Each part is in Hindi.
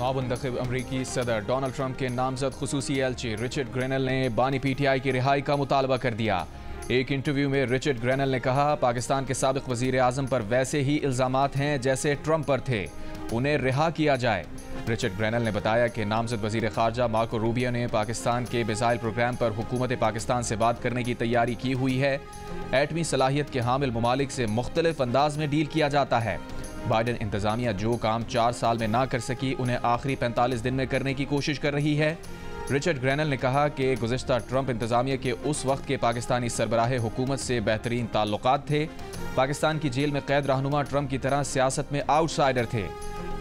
नौमुंतखब अमरीकी सदर डोनाल्ड ट्रंप के नामजद खुसूसी एलची रिचर्ड ग्रेनल ने बानी पीटीआई की रिहाई का मुतालबा कर दिया। एक इंटरव्यू में रिचर्ड ग्रेनल ने कहा, पाकिस्तान के साबिक वजीर आजम पर वैसे ही इल्जामात हैं जैसे ट्रंप पर थे, उन्हें रिहा किया जाए। रिचर्ड ग्रेनल ने बताया कि नामजद वजीर खारजा मार्को रूबियो ने पाकिस्तान के मिसाइल प्रोग्राम पर हुकूमत पाकिस्तान से बात करने की तैयारी की हुई है। एटमी सलाहियत के हामिल ममालिक से मुख्तलिफ अंदाज में डील किया जाता है। बाइडन इंतजामिया जो काम 4 साल में ना कर सकी, उन्हें आखिरी 45 दिन में करने की कोशिश कर रही है। रिचर्ड ग्रेनल ने कहा कि गुज़िश्ता ट्रंप इंतजामिया के उस वक्त के पाकिस्तानी सरबराह हुकूमत से बेहतरीन ताल्लुकात थे। पाकिस्तान की जेल में कैद रहनुमा ट्रंप की तरह सियासत में आउटसाइडर थे,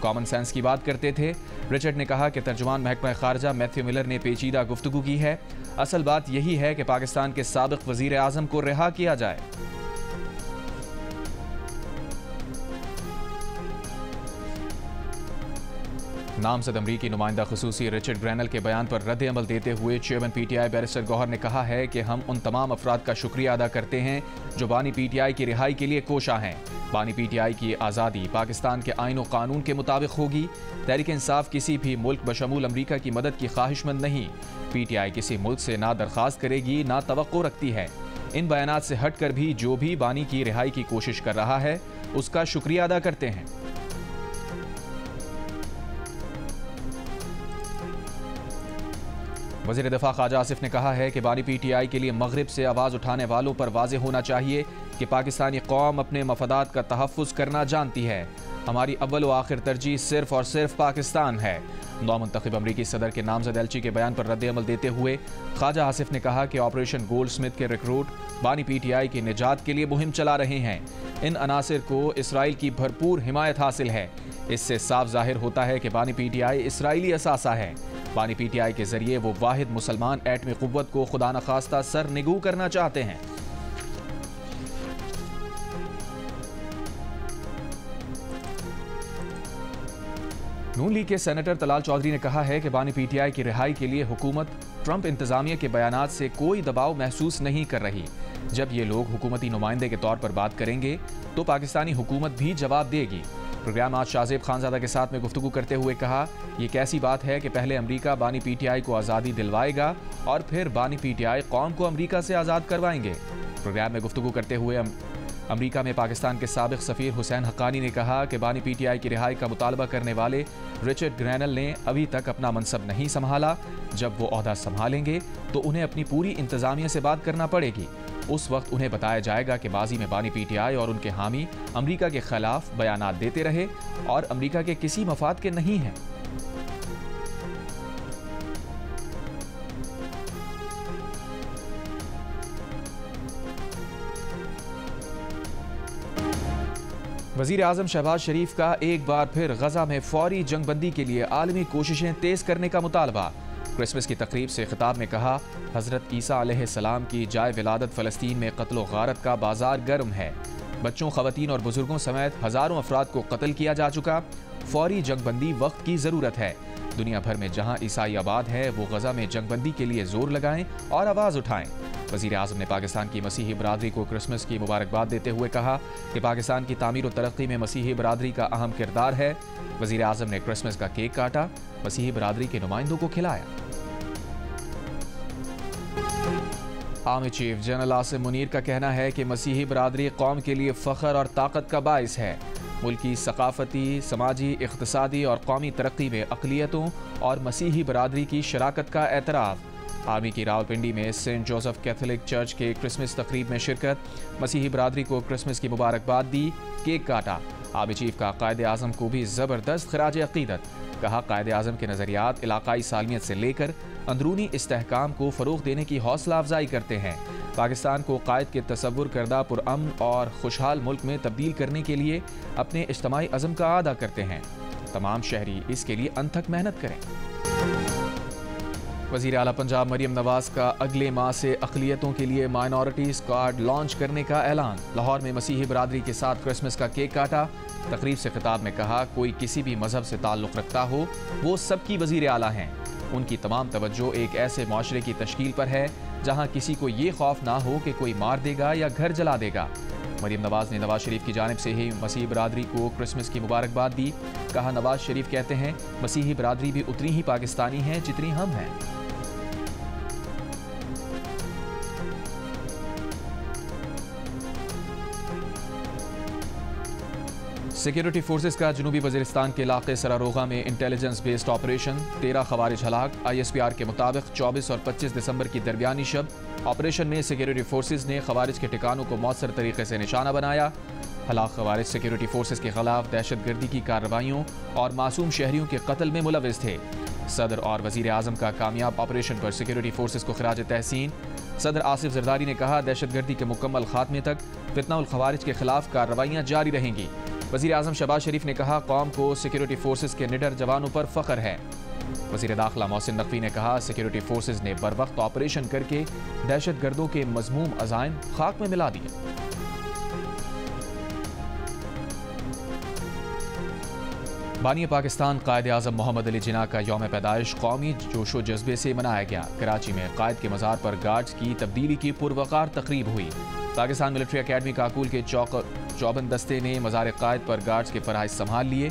कॉमन सेंस की बात करते थे। रिचर्ड ने कहा कि तर्जुमान महकमा खारजा मैथ्यू मिलर ने पेचीदा गुफ्तगू की है। असल बात यही है कि पाकिस्तान के साबिक वजीर आजम को रिहा किया जाए। नामजद अमरीकी नुमाइंदा खुसूसी रिचर्ड ग्रेनल के बयान पर रद्द अमल देते हुए चेयरमैन पीटीआई बैरिस्टर गौहर ने कहा है कि हम उन तमाम अफराद का शुक्रिया अदा करते हैं जो बानी पीटीआई की रिहाई के लिए कोशा हैं। बानी पीटीआई की आज़ादी पाकिस्तान के आईन और कानून के मुताबिक होगी। तहरीक इंसाफ किसी भी मुल्क बशमूल अमरीका की मदद की ख्वाहिशमंद नहीं। पीटीआई किसी मुल्क से ना दरख्वास्त करेगी ना तवक्को रखती है। इन बयानात से हट कर भी जो भी बानी की रिहाई की कोशिश कर रहा है उसका शुक्रिया अदा करते हैं। वज़ीर दिफा ख्वाजा आसिफ ने कहा है कि बानी पीटीआई के लिए मगरिब से आवाज़ उठाने वालों पर वाज़ेह होना चाहिए कि पाकिस्तानी कौम अपने मफादात का तहफ़्फ़ुज़ करना जानती है। हमारी अव्वल व आखिर तरजीह सिर्फ और सिर्फ पाकिस्तान है। नौमुंतखब अमरीकी सदर के नामजद एलची के बयान पर रद्द अमल देते हुए ख्वाजा आसिफ ने कहा कि ऑपरेशन गोल्डस्मिथ के रिक्रूट बानी पीटीआई की निजात के लिए मुहिम चला रहे हैं। इन अनासिर को इसराइल की भरपूर हिमायत हासिल है। इससे साफ जाहिर होता है कि बानी पीटीआई इसराइली असासा है। बानी पीटीआई के जरिए वो वाहिद मुसलमान एटमी कुव्वत को खुदा न खास्ता सर निगू करना चाहते हैं। नून लीग के सेनेटर तलाल चौधरी ने कहा है कि बानी पीटीआई की रिहाई के लिए हुकूमत ट्रंप इंतजामिया के बयानात से कोई दबाव महसूस नहीं कर रही। जब ये लोग हुकूमती नुमाइंदे के तौर पर बात करेंगे तो पाकिस्तानी हुकूमत भी जवाब देगी। प्रोग्राम आज शाहजेब खानजादा के साथ में गुफ्तगू करते हुए कहा, यह कैसी बात है कि पहले अमरीका बानी पीटीआई को आज़ादी दिलवाएगा और फिर बानी पीटीआई कौम को अमरीका से आज़ाद करवाएंगे। प्रोग्राम में गुफ्तगू करते हुए अमरीका में पाकिस्तान के साबिक सफ़ीर हुसैन हक्कानी ने कहा कि बानी पीटीआई की रिहाई का मुतालबा करने वाले रिचर्ड ग्रेनल ने अभी तक अपना मनसब नहीं संभाला। जब वो ओहदा संभालेंगे तो उन्हें अपनी पूरी इंतजामिया से बात करना पड़ेगी। उस वक्त उन्हें बताया जाएगा कि माजी में बानी पीटीआई और उनके हामी अमरीका के खिलाफ बयानात देते रहे और अमरीका के किसी मफाद के नहीं हैं। वज़ीर आज़म शहबाज शरीफ का एक बार फिर गजा में फौरी जंगबंदी के लिए आलमी कोशिशें तेज करने का मुतालबा। क्रिसमस की तकरीब से खिताब में कहा, हज़रत ईसा अलैहिस्सलाम की जाए विलादत फ़लस्तीन में क़त्ल व गारत का बाजार गर्म है। बच्चों, ख़वातीन और बुजुर्गों समेत हज़ारों अफराद को कत्ल किया जा चुका। फौरी जंगबंदी वक्त की ज़रूरत है। दुनिया भर में जहाँ ईसाई आबाद है वो गजा में जंगबंदी के लिए जोर लगाएं और आवाज़ उठाएं। वज़ीर आज़म ने पाकिस्तान की मसीही बरादरी को क्रिसमस की मुबारकबाद देते हुए कहा कि पाकिस्तान की तामीर और तरक्की में मसीही बरादरी का अहम किरदार है। वज़ीर आज़म ने क्रिसमस का केक काटा, मसीही बरादरी के नुमाइंदों को खिलाया। Army chief general Asim Munir का कहना है कि मसीही बरादरी कौम के लिए फ़ख्र और ताकत का बाइस है। मुल्क की सकाफती, समाजी, इक़्तिसादी और कौमी तरक्की में अक़लियतों और मसीही बरादरी की शराकत का एतराफ़। आर्मी की रावलपिंडी में सेंट जोसेफ कैथोलिक चर्च के क्रिसमस तकरीब में शिरकत। मसीही बरादरी को क्रिसमस की मुबारकबाद दी, केक काटा। आर्मी चीफ का कायदे आज़म को भी ज़बरदस्त खराज अक़ीदत। कहा, कायदे आज़म के नज़रियात इलाकाई सालमियत से लेकर अंदरूनी इस्तेहकाम को फ़रोग़ देने की हौसला अफजाई करते हैं। पाकिस्तान को कायद के तसव्वुर करदा पुरअमन और खुशहाल मुल्क में तब्दील करने के लिए अपने इज्तिमाई अज़म का अदा करते हैं। तमाम शहरी इसके लिए अनथक मेहनत करें। वज़ीर आला पंजाब मरियम नवाज़ का अगले माह से अक़लियतों के लिए माइनॉरिटीज़ कार्ड लॉन्च करने का ऐलान। लाहौर में मसीही बरादरी के साथ क्रिसमस का केक काटा। तकरीब से खिताब में कहा, कोई किसी भी मजहब से ताल्लुक़ रखता हो वो सबकी वज़ीर आला हैं। उनकी तमाम तवज्जो एक ऐसे माशरे की तश्कील पर है जहाँ किसी को ये खौफ ना हो कि कोई मार देगा या घर जला देगा। मरीम नवाज ने नवाज शरीफ की जानिब से ही मसीही बरादरी को क्रिसमस की मुबारकबाद दी। कहा, नवाज शरीफ कहते हैं मसीही बरादरी भी उतनी ही पाकिस्तानी है जितनी हम हैं। सिक्योरिटी फोर्सेस का जनूबी वजीरिस्तान के इलाके सरारोगा में इंटेलिजेंस बेस्ड ऑपरेशन, 13 खवारिज हलाक। ISPR के मुताबिक 24 और 25 दिसंबर की दरमियानी शब ऑपरेशन में सिक्योरिटी फोर्सेस ने खवारिज के ठिकानों को मौसर तरीके से निशाना बनाया। हलाक खवारिज सिक्योरिटी फोर्सेस के खिलाफ दहशतगर्दी की कार्रवाइयों और मासूम शहरियों के कत्ल में मुलविस थे। सदर और वजीर आजम का कामयाब ऑपरेशन पर सिक्योरिटी फोर्सेस को खिराज तहसीन। सदर आसिफ जरदारी ने कहा, दहशतगर्दी के मुकम्मल खात्मे तक फितना उल खवारिज के खिलाफ कार्रवाइयाँ जारी रहेंगी। वजीर आजम शहबाज शरीफ ने कहा, कौम को सिक्योरिटी फोर्सेस के निडर जवानों पर फख्र है। वजीर दाखिला मोहसिन नकवी ने कहा, सिक्योरिटी फोर्सेस ने बर वक्त ऑपरेशन करके दहशतगर्दों के मजमूम अज़ाइम खाक में मिला दिए। बानी पाकिस्तान कायद आज़म मोहम्मद अली जिन्ना का यौम पैदाइश कौमी जोशो जज्बे से मनाया गया। कराची में कायद के मज़ार पर गार्ड्स की तब्दीली की पुरवकार तकरीब हुई। पाकिस्तान मिलिट्री अकेडमी काकूल के चौबन दस्ते ने मज़ार कायद पर गार्ड्स के फ़राइज़ संभाल लिए।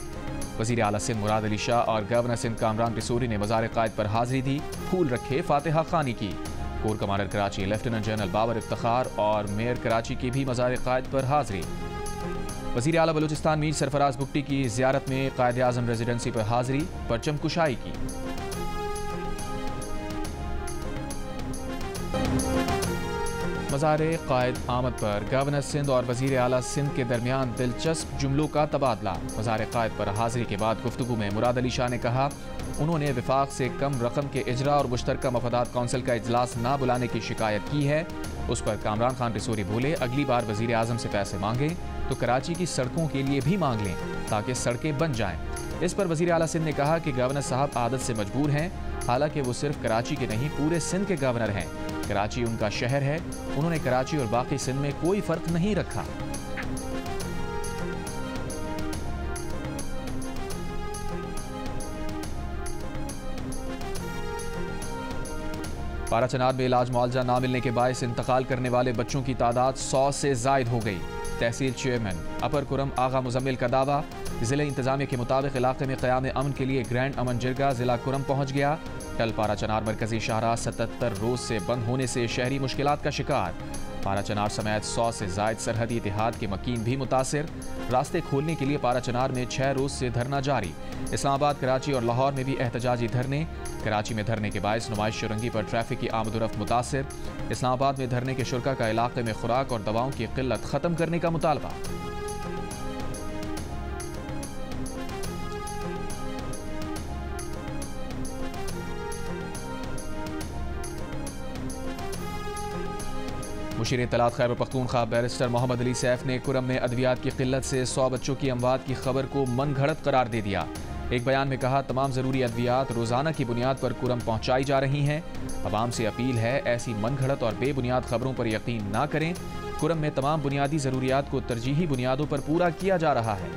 वज़ीर आला सिंध मुराद अली शाह और गवर्नर सिंध कामरान रिसोरी ने मज़ार कायद पर हाज़िरी दी, फूल रखे, फातिहा खानी की। Core commander Karachi lieutenant general Babar Iftikhar और मेयर कराची की भी मज़ार कायद पर हाज़िरी। वज़ीर आला बलूचिस्तान मीर सरफराज बुगटी की ज़ियारत में कायद आज़म रेजिडेंसी पर हाज़िरी, परचम कुशाई की। मज़ार कायद आमद पर गवर्नर सिंध और वज़ीर आला सिंध के दरमियान दिलचस्प जुमलों का तबादला। मज़ार कायद पर हाज़िरी के बाद गुफ्तगू में मुराद अली शाह ने कहा, उन्होंने विफाक से कम रकम के इजरा और मुश्तरका मफादात कौंसिल का इजलास ना बुलाने की शिकायत की है। उस पर कामरान खान रिसोरी बोले, अगली बार वज़ीर आज़म से पैसे मांगें तो कराची की सड़कों के लिए भी मांग लें ताकि सड़कें बन जाएं। इस पर वज़ीर आला सिंध ने कहा कि गवर्नर साहब आदत से मजबूर हैं, हालांकि वो सिर्फ कराची के नहीं पूरे सिंध के गवर्नर हैं। कराची उनका शहर है, उन्होंने कराची और बाकी सिंध में कोई फर्क नहीं रखा। पाराचनार में इलाज मुआवजा ना मिलने के बायस इंतकाल करने वाले बच्चों की तादाद 100 से जायद हो गई। तहसील चेयरमैन अपर कुरम आगा मुजम्मिल का दावा, जिले इंतजामिया के मुताबिक इलाके में क़याम अमन के लिए ग्रैंड अमन जिरगा जिला कुरम पहुँच गया। टल पाराचनार मरकजी शाहराह 77 रोज से बंद होने से शहरी मुश्किलात का शिकार। पाराचनार समेत 100 से जायद सरहदी इतिहाद के मकीन भी मुतासिर। रास्ते खोलने के लिए पाराचनार में 6 रोज से धरना जारी। इस्लामाबाद, कराची और लाहौर में भी एहतजाजी धरने। कराची में धरने के बायस नुमाइश शुरंगी पर ट्रैफिक की आमदोरफ्त मुतासिर। इस्लामाबाद में धरने के शुरका का इलाके में खुराक और दवाओं की किल्लत खत्म करने का मुतालबा। मुशीर इत्तलात खैबर पख्तूनख्वा बैरिस्टर मोहम्मद अली सैफ ने कुरम में अद्वियात की किल्लत से 100 बच्चों की अमवात की खबर को मनगढ़ंत करार दे दिया। एक बयान में कहा, तमाम ज़रूरी अद्वियात रोज़ाना की बुनियाद पर कुरम पहुँचाई जा रही हैं। अवाम से अपील है, ऐसी मनगढ़ंत और बेबुनियाद खबरों पर यकीन ना करें। कुरम में तमाम बुनियादी ज़रूरियात को तरजीही बुनियादों पर पूरा किया जा रहा है।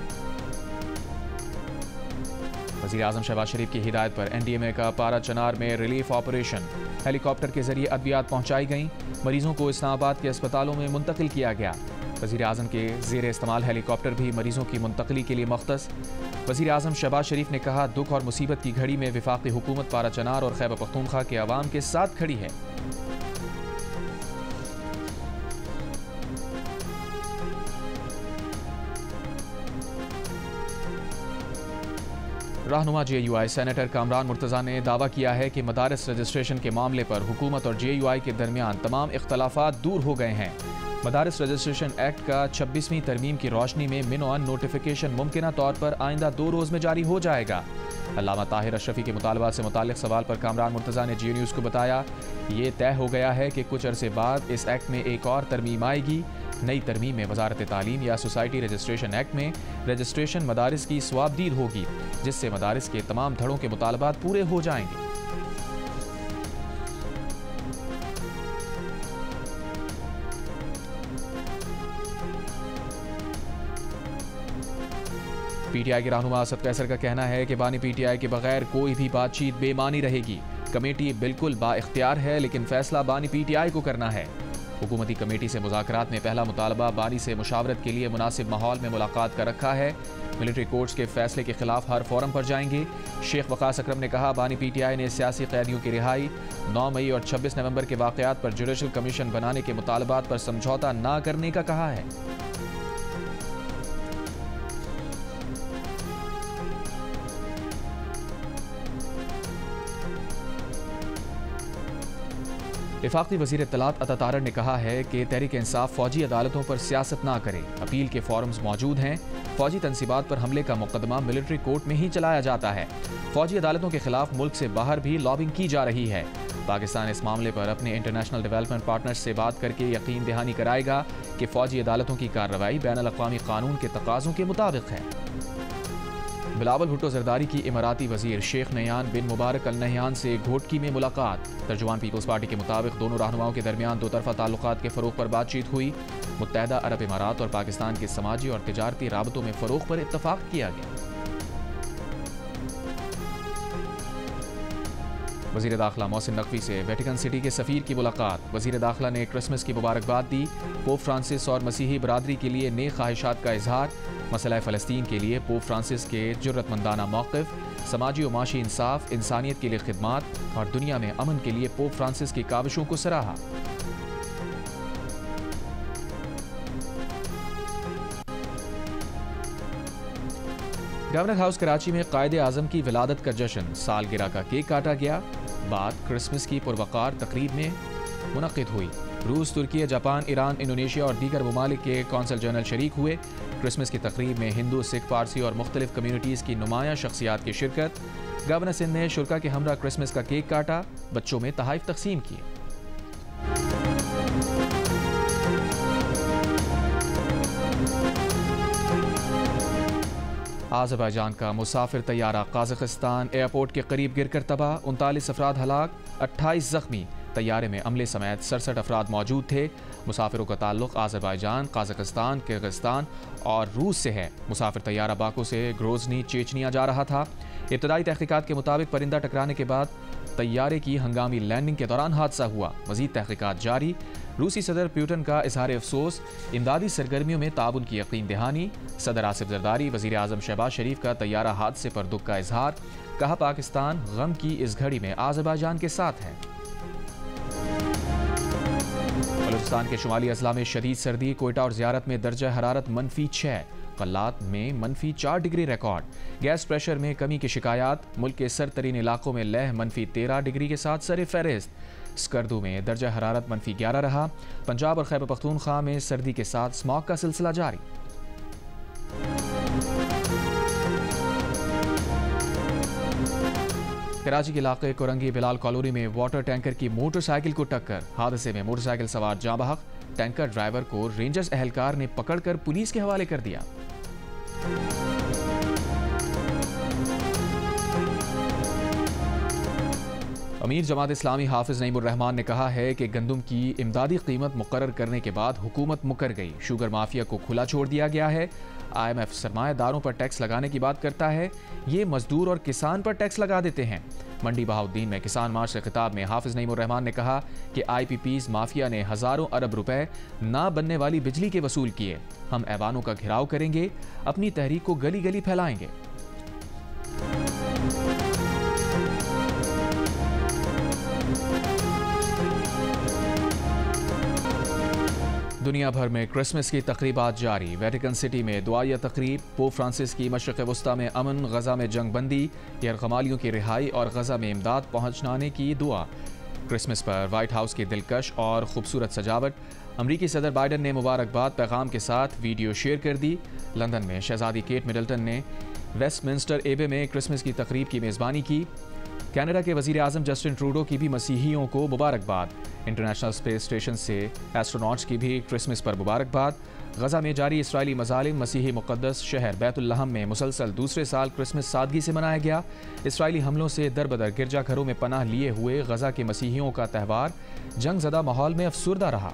वज़ीर आज़म शहबाज शरीफ की हिदायत पर NDMA का पाराचनार में रिलीफ ऑपरेशन, हेलीकॉप्टर के जरिए अद्वियात पहुँचाई गईं। मरीजों को इस्लामाबाद के अस्पतालों में मुंतकिल किया गया। वज़ीर आज़म के ज़ेरे इस्तेमाल हेलीकॉप्टर भी मरीजों की मुंतकली के लिए मख्तस। वज़ीर आज़म शहबाज शरीफ ने कहा, दुख और मुसीबत की घड़ी में वफाकी हुकूमत पाराचनार और खैबर पख्तूनख्वा के अवाम के साथ खड़ी है। रहनुमा JUI सेनेटर कामरान मुर्तज़ा ने दावा किया है कि मदारिस रजिस्ट्रेशन के मामले पर हुकूमत और JUI के दरमियान तमाम इख्तलाफात दूर हो गए हैं। मदारिस रजिस्ट्रेशन एक्ट का 26वीं तरमीम की रोशनी में मिनोअन नोटिफिकेशन मुमकिना तौर पर आइंदा 2 रोज़ में जारी हो जाएगा। अल्लामा ताहिर अशरफी के मुतालबात से मुताल्लिक़ सवाल पर कामरान मुर्तज़ा ने GE न्यूज़ को बताया, ये तय हो गया है कि कुछ अरसे बाद इस एक्ट में एक और तरमीम आएगी। नई तरमीम में वजारत तालीम या सोसाइटी रजिस्ट्रेशन एक्ट में रजिस्ट्रेशन मदारिस की स्वाबदीद होगी, जिससे मदारिस के तमाम धड़ों के मुतालबात पूरे हो जाएंगे। PTI के रहनुमा असद कैसर का कहना है कि बानी PTI के बगैर कोई भी बातचीत बेमानी रहेगी। कमेटी बिल्कुल बाइख्तियार है, लेकिन फैसला बानी PTI को करना है। हुकूमती कमेटी से मुज़ाकरात में पहला मुतालबा बानी से मुशावरत के लिए मुनासिब माहौल में मुलाकात का रखा है। मिलिट्री कोर्ट्स के फैसले के खिलाफ हर फोरम पर जाएंगे। शेख वकास अकरम ने कहा, बानी PTI ने सियासी कैदियों की रिहाई, 9 मई और 26 नवंबर के वाक़यात पर जुडिशल कमीशन बनाने के मुतालबात पर समझौता न करने का कहा है। वफाकी वज़ीर इत्तलात अता तारड़ ने कहा है कि तहरीक इंसाफ फौजी अदालतों पर सियासत ना करे। अपील के फॉरम्स मौजूद हैं। फौजी तनसीबात पर हमले का मुकदमा मिलिट्री कोर्ट में ही चलाया जाता है। फौजी अदालतों के खिलाफ मुल्क से बाहर भी लॉबिंग की जा रही है। पाकिस्तान इस मामले पर अपने इंटरनेशनल डेवलपमेंट पार्टनर्स से बात करके यकीन दहानी कराएगा कि फौजी अदालतों की कार्रवाई बैनुल-अक़वामी कानून के तकाज़ों के मुताबिक है। बिलावल भुट्टो जरदारी की इमाराती वजीर शेख नयान बिन मुबारक अल नहयान से घोटकी में मुलाकात। तर्जुमान पीपल्स पार्टी के मुताबिक दोनों रहनुमाओं के दरमियान दो तरफा ताल्लुकात के फ़रोग़ पर बातचीत हुई। मुत्तहदा अरब इमारात और पाकिस्तान के समाजी और तिजारती राबतों में फ़रोग़ पर इत्तफ़ाक़ किया गया। वज़ीर दाखिला मोहसिन नकवी से वेटिकन सिटी के सफ़ीर की मुलाकात। वज़ीर दाखिला ने क्रिसमस की मुबारकबाद दी। पोप फ्रांसिस और मसीही बरादरी के लिए नेक ख्वाहिशात का इजहार। मसला फ़लस्तीन के लिए पोप फ्रांसिस के जुर्रतमंदाना मौक़िफ़, समाजी और माशी इंसाफ, इंसानियत के लिए खिदमात और दुनिया में अमन के लिए पोप फ्रांसिस की काविशों को सराहा। गवर्नर हाउस कराची में कायदे आज़म की विलादत का जश्न, सालगिरह का केक काटा गया। बाद क्रिसमस की पुरवकार तकरीब में मुनक़िद हुई। रूस, तुर्की, जापान, ईरान, इंडोनेशिया और दीगर ममालिक के कौंसल जनरल शरीक हुए। क्रिसमस की तकरीब में हिंदू, सिख, पारसी और मुख्तलिफ कम्यूनिटीज़ की नुमाया शख्सियात की शिरकत। गवर्नर सिंध ने शुरा के हमरा क्रिसमस का केक काटा, बच्चों में तोहफ़े तकसीम किए। आज़रबाईजान का मुसाफिर तैयारा काज़ाकिस्तान एयरपोर्ट के करीब गिरकर तबाह, 39 अफराद हलाक, 28 जख्मी। तैयारे में अमले समेत 67 अफराद मौजूद थे। मुसाफिरों का ताल्लुक आज़रबाईजान, काज़ाकिस्तान, किर्गिस्तान और रूस से है। मुसाफिर तैयारा बाकू से ग्रोजनी, चेचनिया जा रहा था। इब्तदाई तहकीकात के मुताबिक परिंदा टकराने के बाद तैयारे की हंगामी लैंडिंग के दौरान हादसा हुआ। मज़ीद तहकीकात जारी। रूसी सदर पुतिन का इजहार अफसोस, इमदादी सरगर्मियों में ताउन की यकीन दहानी। सदर आसिफ जरदारी, वज़ीर आज़म शहबाज शरीफ का तैयारा हादसे पर दुख का इजहार। कहा, पाकिस्तान गम की इस घड़ी में आज़रबाईजान के साथ है। बलूचिस्तान के शुमाली अजला में शदीद सर्दी। कोयटा और ज़ियारत में दर्जा हरारत -6, कल्लात में -4 डिग्री रिकॉर्ड। गैस प्रेशर में कमी की शिकायत। मुल्क के सरतरीन इलाकों में लह -13 डिग्री के साथ सर फहरिस्त। स्कर्दू में दर्जा हरारत -11 रहा। पंजाब और खैबर पख्तूनख्वा में सर्दी के साथ स्मॉग का सिलसिला जारी। कराची के इलाके कोरंगी बिलाल कॉलोनी में वाटर टैंकर की मोटरसाइकिल को टक्कर। हादसे में मोटरसाइकिल सवार जाँ बहक। टैंकर ड्राइवर को रेंजर्स एहलकार ने पकड़कर पुलिस के हवाले कर दिया। अमीर जमात इस्लामी हाफिज नईमुर रहमान ने कहा है कि गंदम की इमदादी कीमत मुकर्रर करने के बाद हुकूमत मुकर गई। शुगर माफिया को खुला छोड़ दिया गया है। IMF सरमायादारों पर टैक्स लगाने की बात करता है, ये मजदूर और किसान पर टैक्स लगा देते हैं। मंडी बहाउद्दीन में किसान मार्च से खिताब में हाफिज नईमुर रहमान ने कहा कि IPPs माफिया ने हजारों अरब रुपए ना बनने वाली बिजली के वसूल किए। हम ऐवानों का घेराव करेंगे, अपनी तहरीक को गली गली फैलाएंगे। दुनिया भर में क्रिसमस की तकरीबात जारी। वेटिकन सिटी में दुआया तकरीब। पोप फ्रांसिस की मशरिक़ वस्ता में अमन, गजा में जंग बंदी, यरगमालियों की रिहाई और गजा में इमदाद पहुँचाने की दुआ। क्रिसमस पर वाइट हाउस की दिलकश और खूबसूरत सजावट। अमरीकी सदर बाइडन ने मुबारकबाद पैगाम के साथ वीडियो शेयर कर दी। लंदन में शहजादी केट मिडल्टन ने वेस्टमिंस्टर एबे में क्रिसमस की तकरीब की मेज़बानी की। कनाडा के वज़ीर आज़म जस्टिन ट्रूडो की भी मसीहियों को मुबारकबाद। इंटरनेशनल स्पेस स्टेशन से एस्ट्रोनॉट्स की भी क्रिसमस पर मुबारकबाद। गजा में जारी इसराइली मज़ालिम। मसीही मुक़द्दस शहर बैतुल्लहम में मुसलसल दूसरे साल क्रिसमस सादगी से मनाया गया। इसराइली हमलों से दरबदर गिरजाघरों में पनाह लिए हुए गजा के मसीहियों का त्यौहार जंग ज़दा माहौल में अफसुर्दा रहा।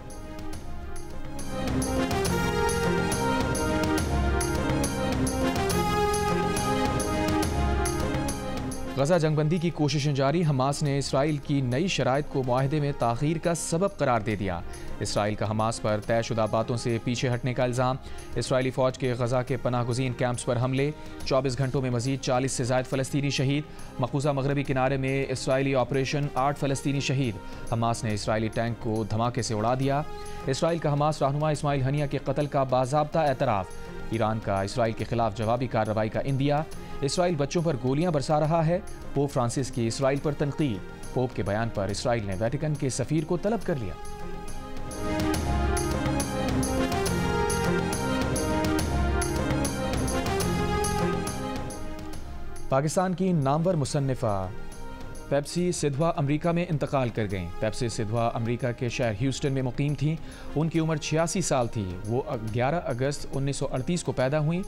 गजा जंगबंदी की कोशिशें जारी। हमास ने इसराइल की नई शराइत को मुआहदे में ताख़ीर का सबब करार दे दिया। इसराइल का हमास पर तयशुदा बातों से पीछे हटने का इल्ज़ाम। इसराइली फ़ौज के गजा के पनाह गुज़ीन कैंप्स पर हमले। 24 घंटों में मज़ीद 40 से ज़ायद फ़लस्तीनी शहीद। मक़बूज़ा मगरबी किनारे में इसराइली ऑपरेशन, 8 फ़लस्तीनी शहीद। हमास ने इसराइली टैंक को धमाके से उड़ा दिया। इसराइल का हमास रहनुमा इस्माइल हनिया के कत्ल का बाज़ाब्ता एतराफ़। ईरान का इसराइल के खिलाफ जवाबी कार्रवाई का इंदिया। इसराइल बच्चों पर गोलियां बरसा रहा है। पोप फ्रांसिस की इसराइल पर तनकीद। पोप के बयान पर इसराइल ने वेटिकन के सफीर को तलब कर लिया। पाकिस्तान की नामवर मुसन्निफा पेप्सी सिधवा अमेरिका में इंतकाल कर गईं। पेप्सी सिधवा अमेरिका के शहर ह्यूस्टन में मुकीम थीं। उनकी उम्र 86 साल थी। वो 11 अगस्त 1938 को पैदा हुई।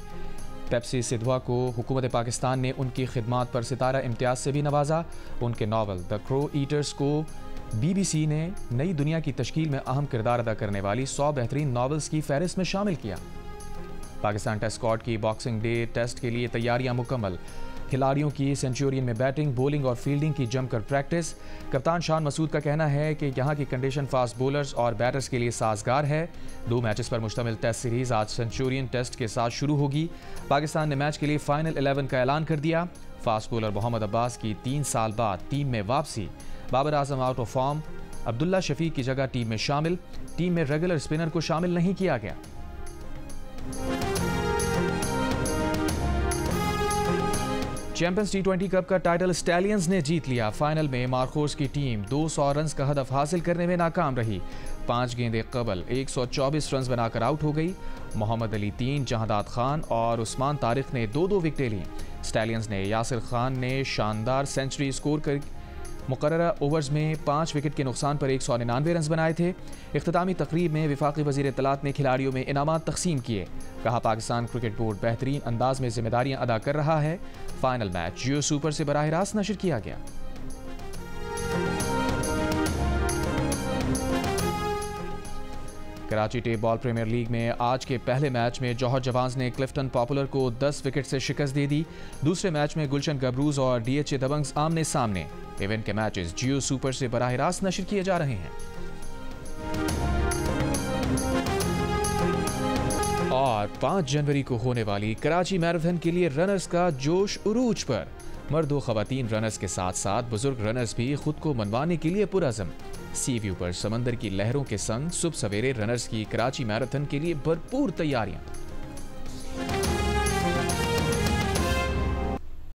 पेप्सी सिधवा को हुकूमत पाकिस्तान ने उनकी खिदमात पर सितारा इम्तियाज़ से भी नवाजा। उनके नावल द क्रो ईटर्स को BBC ने नई दुनिया की तश्कील में अहम किरदार अदा करने वाली 100 बेहतरीन नावल्स की फहरिस्त में शामिल किया। पाकिस्तान टेस्ट स्क्वाड की बॉक्सिंग डे टेस्ट के लिए तैयारियां मुकम्मल। खिलाड़ियों की सेंचुरियन में बैटिंग, बॉलिंग और फील्डिंग की जमकर प्रैक्टिस। कप्तान शान मसूद का कहना है कि यहाँ की कंडीशन फास्ट बॉलर्स और बैटर्स के लिए साजगार है। 2 मैचेस पर मुश्तमिल टेस्ट सीरीज आज सेंचुरियन टेस्ट के साथ शुरू होगी। पाकिस्तान ने मैच के लिए फाइनल 11 का ऐलान कर दिया। फास्ट बॉलर मोहम्मद अब्बास की 3 साल बाद टीम में वापसी। Babar Azam out of form. Abdullah Shafique की जगह टीम में शामिल। टीम में रेगुलर स्पिनर को शामिल नहीं किया गया। चैंपियंस T20 कप का टाइटल स्टैलियंस ने जीत लिया। फाइनल में मार्कोस की टीम 200 रन का हदफ हासिल करने में नाकाम रही। 5 गेंदें कबल 124 रन बनाकर आउट हो गई। मोहम्मद अली 3, जहादात खान और उस्मान तारिक ने 2-2 विकेटें लीं। स्टैलियंस ने यासिर खान ने शानदार सेंचुरी स्कोर कर मुकर्ररा ओवर्स में 5 विकेट के नुकसान पर 199 रन बनाए थे। इख्तितामी तकरीब में वफाकी वज़ीर इत्तलात ने खिलाड़ियों में इनामात तकसीम किए। कहा, पाकिस्तान क्रिकेट बोर्ड बेहतरीन अंदाज में जिम्मेदारियां अदा कर रहा है। फाइनल मैच जियो सुपर से बराह रास्त नशर किया गया। Karachi tape ball premier league में आज के पहले मैच में जौहर जवान्स ने क्लिफ्टन पॉपुलर को 10 विकेट से शिकस्त दे दी। दूसरे मैच में गुलशन गबरूज और DHA दबंग्स आमने सामने। इवेंट के मैचेस जियो सुपर से बराह रास्त नशर किए जा रहे हैं। और 5 जनवरी को होने वाली कराची मैराथन के लिए रनर्स का जोश उरूज पर। मर्द व खवातीन रनर्स के साथ साथ बुजुर्ग रनर्स भी खुद को मनवाने के लिए पुरअज़म। सी व्यू पर समंदर की लहरों के संग सुबह सवेरे रनर्स की कराची मैराथन के लिए भरपूर तैयारियां।